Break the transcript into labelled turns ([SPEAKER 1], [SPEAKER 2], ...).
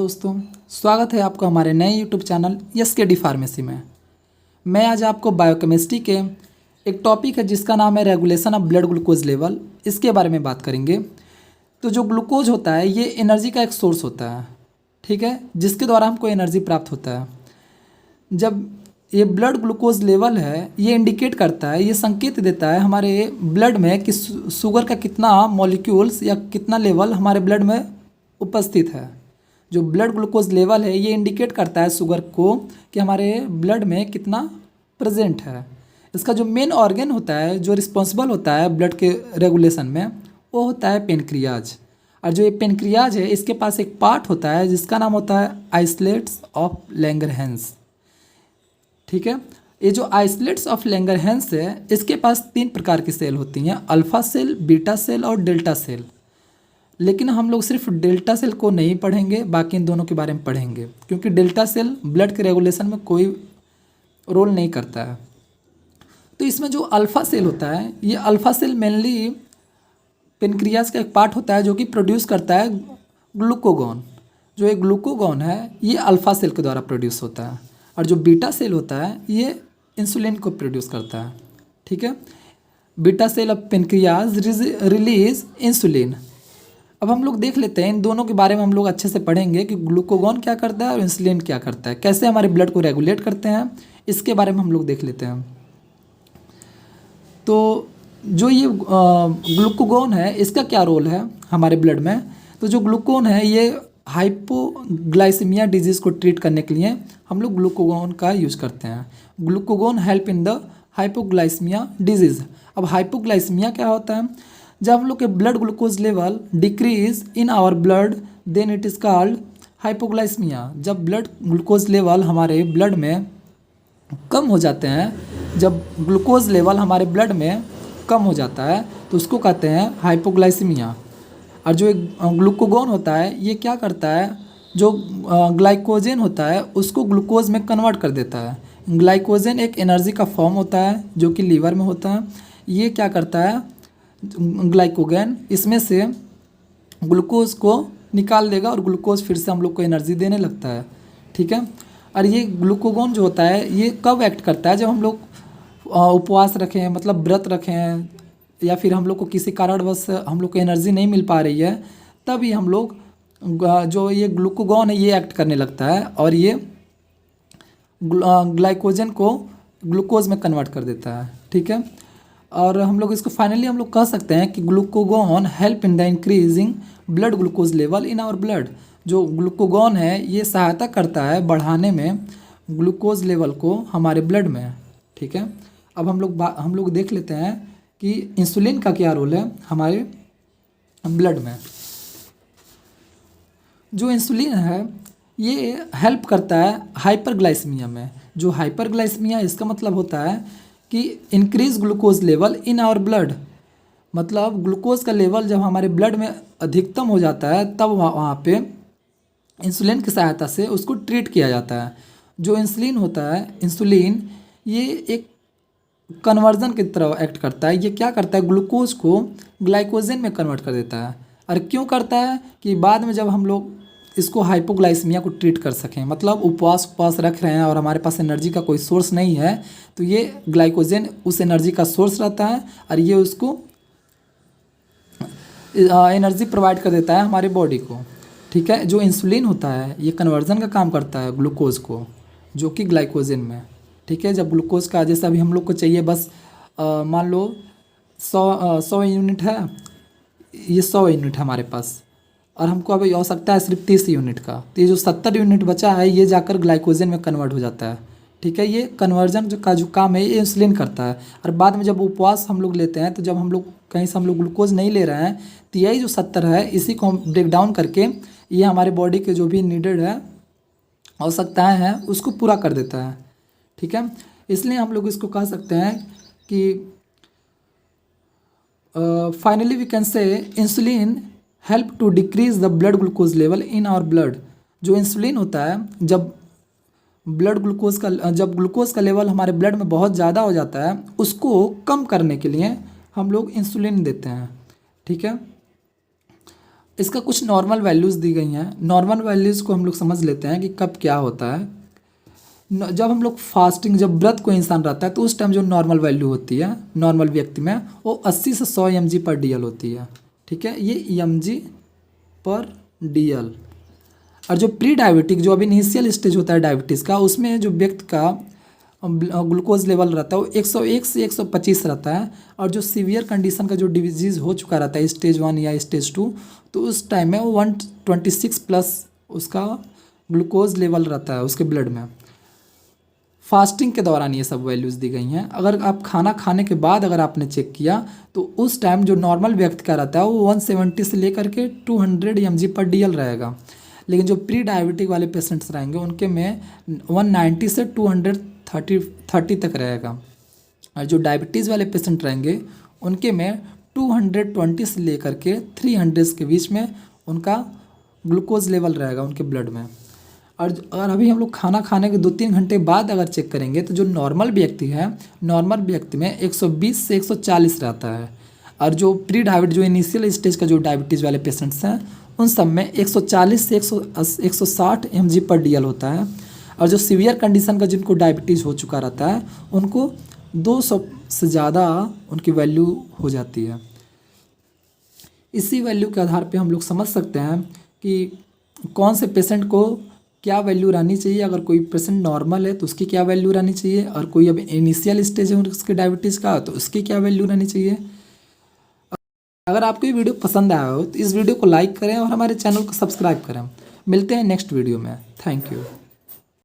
[SPEAKER 1] दोस्तों, स्वागत है आपका हमारे नए यूट्यूब चैनल SKD फार्मेसी में। मैं आज आपको बायोकेमिस्ट्री के एक टॉपिक है जिसका नाम है regulation of blood glucose level, इसके बारे में बात करेंगे। तो जो ग्लूकोज होता है ये एनर्जी का एक सोर्स होता है, ठीक है, जिसके द्वारा हमको एनर्जी प्राप्त होता है। जब ये ब्लड ग्लूकोज लेवल है ये इंडिकेट करता है, ये संकेत देता है हमारे ब्लड में कि शुगर का कितना मॉलिक्यूल्स या कितना लेवल हमारे ब्लड में उपस्थित है। जो ब्लड ग्लूकोज लेवल है ये इंडिकेट करता है शुगर को कि हमारे ब्लड में कितना प्रेजेंट है। इसका जो मेन ऑर्गन होता है जो रिस्पॉन्सिबल होता है ब्लड के रेगुलेशन में वो होता है पेनक्रियाज। और जो ये पेनक्रियाज है इसके पास एक पार्ट होता है जिसका नाम होता है आइसलेट्स ऑफ लैंगरहैंस, ठीक है। ये जो आइसलेट्स ऑफ लैंगरहैंस है इसके पास 3 प्रकार की सेल होती हैं, अल्फा सेल, बीटा सेल और डेल्टा सेल। लेकिन हम लोग सिर्फ डेल्टा सेल को नहीं पढ़ेंगे, बाकी इन दोनों के बारे में पढ़ेंगे, क्योंकि डेल्टा सेल ब्लड के रेगुलेशन में कोई रोल नहीं करता है। तो इसमें जो अल्फ़ा सेल होता है ये अल्फ़ा सेल मेनली पेनक्रियाज का एक पार्ट होता है जो कि प्रोड्यूस करता है ग्लूकोगॉन। जो एक ग्लूकोगॉन है ये अल्फ़ा सेल के द्वारा प्रोड्यूस होता है, और जो बीटा सेल होता है ये इंसुलिन को प्रोड्यूस करता है, ठीक है। Beta cell of pancreas release insulin. अब हम लोग देख लेते हैं इन दोनों के बारे में, हम लोग अच्छे से पढ़ेंगे कि ग्लूकोगॉन क्या करता है और इंसुलिन क्या करता है, कैसे हमारे ब्लड को रेगुलेट करते हैं, इसके बारे में हम लोग देख लेते हैं। तो जो ये ग्लूकोगॉन है इसका क्या रोल है हमारे ब्लड में। तो जो ग्लूकोन है ये हाइपोग्लाइसीमिया डिजीज़ को ट्रीट करने के लिए हम लोग ग्लूकोगॉन का यूज़ करते हैं। Glucagon help in the hypoglycaemia disease. अब हाइपोग्लाइसीमिया क्या होता है, जब हम लोग के blood glucose level decrease in our blood then it is called hypoglycaemia. जब ब्लड ग्लूकोज लेवल हमारे ब्लड में कम हो जाते हैं, जब ग्लूकोज लेवल हमारे ब्लड में कम हो जाता है तो उसको कहते हैं हाइपोग्लाइसीमिया। और जो एक ग्लूकोगॉन होता है ये क्या करता है, जो ग्लाइकोजन होता है उसको ग्लूकोज में कन्वर्ट कर देता है। ग्लाइकोजन एक एनर्जी का फॉर्म होता है जो कि लीवर में होता है। ये क्या करता है, ग्लाइकोगन इसमें से ग्लूकोज को निकाल देगा और ग्लूकोज फिर से हम लोग को एनर्जी देने लगता है, ठीक है। और ये ग्लूकोगॉन जो होता है ये कब एक्ट करता है, जब हम लोग उपवास रखें, मतलब व्रत रखें, या फिर हम लोग को किसी कारणवश हम लोग को एनर्जी नहीं मिल पा रही है, तभी हम लोग जो ये ग्लूकोगॉन है ये एक्ट करने लगता है और ये ग्लाइकोजन को ग्लूकोज में कन्वर्ट कर देता है, ठीक है। और हम लोग इसको फाइनली हम लोग कह सकते हैं कि glucagon help in the increasing blood glucose level in our blood. जो ग्लूकोगॉन है ये सहायता करता है बढ़ाने में ग्लूकोज लेवल को हमारे ब्लड में, ठीक है। अब हम लोग देख लेते हैं कि इंसुलिन का क्या रोल है हमारे ब्लड में। जो इंसुलिन है ये हेल्प करता है हाइपरग्लाइसीमिया में। जो हाइपरग्लाइसीमिया इसका मतलब होता है कि increase glucose level in our blood, मतलब ग्लूकोज का लेवल जब हमारे ब्लड में अधिकतम हो जाता है तब वहाँ पे इंसुलिन की सहायता से उसको ट्रीट किया जाता है। जो इंसुलिन होता है, इंसुलिन ये एक कन्वर्जन की तरह एक्ट करता है। ये क्या करता है, ग्लूकोज को ग्लाइकोजन में कन्वर्ट कर देता है। और क्यों करता है कि बाद में जब हम लोग इसको हाइपोग्लाइसीमिया को ट्रीट कर सकें, मतलब उपवास रख रहे हैं और हमारे पास एनर्जी का कोई सोर्स नहीं है, तो ये ग्लाइकोजन उस एनर्जी का सोर्स रहता है और ये उसको एनर्जी प्रोवाइड कर देता है हमारे बॉडी को, ठीक है। जो इंसुलिन होता है ये कन्वर्जन का काम करता है ग्लूकोज को जो कि ग्लाइकोजन में, ठीक है। जब ग्लूकोज का जैसा अभी हम लोग को चाहिए बस मान लो 100 यूनिट है, ये 100 यूनिट है हमारे पास, और हमको अभी आवश्यकता है सिर्फ 30 यूनिट का, तो ये जो 70 यूनिट बचा है ये जाकर ग्लाइकोजन में कन्वर्ट हो जाता है, ठीक है। ये कन्वर्जन का जो काम है ये इंसुलिन करता है। और बाद में जब उपवास हम लोग लेते हैं तो जब हम लोग कहीं से हम लोग ग्लूकोज नहीं ले रहे हैं तो यही जो 70 है इसी को हम ब्रेक डाउन करके ये हमारे बॉडी के जो भी नीडेड है आवश्यकताएँ हैं उसको पूरा कर देता है, ठीक है। इसलिए हम लोग इसको कह सकते हैं कि finally we can say insulin help to decrease the blood glucose level in our blood. जो इंसुलिन होता है जब ग्लूकोज का लेवल हमारे ब्लड में बहुत ज़्यादा हो जाता है उसको कम करने के लिए हम लोग इंसुलिन देते हैं, ठीक है। इसका कुछ नॉर्मल वैल्यूज़ दी गई हैं। नॉर्मल वैल्यूज़ को हम लोग समझ लेते हैं कि कब क्या होता है। जब हम लोग फास्टिंग, जब व्रत कोई इंसान रहता है तो उस टाइम जो नॉर्मल वैल्यू होती है नॉर्मल व्यक्ति में वो 80 से 100 mg/dl होती है। ठीक है, ये mg/dl। और जो प्री डायबिटिक, जो अभी इनिशियल स्टेज होता है डायबिटीज़ का, उसमें जो व्यक्ति का ग्लूकोज लेवल रहता है वो 101 से 125 रहता है। और जो सीवियर कंडीशन का जो डिजीज़ हो चुका रहता है स्टेज 1 या स्टेज 2, तो उस टाइम में वो 126 प्लस उसका ग्लूकोज लेवल रहता है उसके ब्लड में। फास्टिंग के दौरान ये सब वैल्यूज़ दी गई हैं। अगर आप खाना खाने के बाद अगर आपने चेक किया तो उस टाइम जो नॉर्मल व्यक्ति का रहता है वो 170 से लेकर के 200 mg/dl रहेगा। लेकिन जो प्री डायबिटिक वाले पेशेंट्स रहेंगे उनके में 190 से 230 तक रहेगा। और जो डायबिटीज़ वाले पेशेंट रहेंगे उनके में 220 से लेकर के 300 के बीच में उनका ग्लूकोज लेवल रहेगा उनके ब्लड में। और अभी हम लोग खाना खाने के 2-3 घंटे बाद अगर चेक करेंगे तो जो नॉर्मल व्यक्ति है, नॉर्मल व्यक्ति में 120 से 140 रहता है। और जो प्री डायबिट, जो इनिशियल स्टेज का जो डायबिटीज़ वाले पेशेंट्स हैं उन सब में 140 से 160 mg/dl होता है। और जो सीवियर कंडीशन का जिनको डायबिटीज़ हो चुका रहता है उनको 200 से ज़्यादा उनकी वैल्यू हो जाती है। इसी वैल्यू के आधार पे हम लोग समझ सकते हैं कि कौन से पेशेंट को क्या वैल्यू रहनी चाहिए। अगर कोई पेशेंट नॉर्मल है तो उसकी क्या वैल्यू रहनी चाहिए, और कोई अभी इनिशियल स्टेज है उसके डायबिटीज़ का तो उसकी क्या वैल्यू रहनी चाहिए। अगर आपको ये वीडियो पसंद आया हो तो इस वीडियो को लाइक करें और हमारे चैनल को सब्सक्राइब करें। मिलते हैं नेक्स्ट वीडियो में। Thank you.